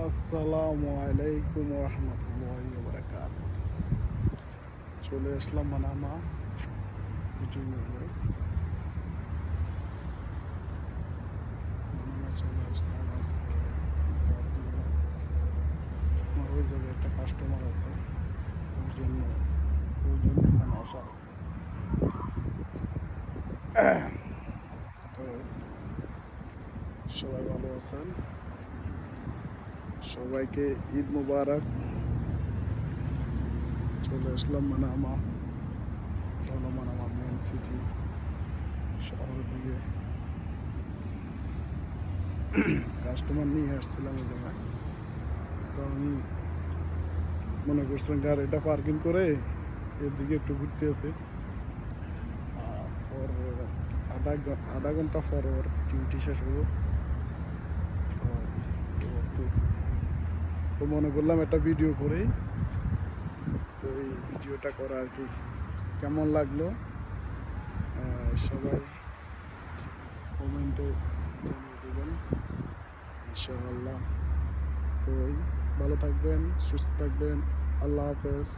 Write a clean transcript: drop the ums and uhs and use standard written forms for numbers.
আসসালামু আলাইকুম রহমতুল্লাহি ওয়া বারাকাতুহু। চলে আসলাম মানামা সিটি মলে। মানামা চলে আসলাম আজকে আমার ওই জায়গায় একটা কাস্টমার আছে, ওই জন্য এখানে আসা। তো সবাই ভালো আছেন, সবাইকে ঈদ মুবারক। চলে আসলাম মানামা মেন সিটি শহরের দিকে। কাস্টমার নিয়ে আসছিলাম ওই জায়গায়। তো আমি মনে করছিলাম গাড়িটা পার্কিং করে এদিকে একটু ঘুরতে আছে। ওর আধা ঘন্টা পর ওর ডিউটি শেষ হবো। তো মনে করলাম একটা ভিডিও করেই। তো এই ভিডিওটা করা আর কি কেমন লাগলো সবাই কমেন্টে জানিয়ে দেবেন ইনশাআল্লাহ। তো ভালো থাকবেন, সুস্থ থাকবেন। আল্লাহ হাফেজ।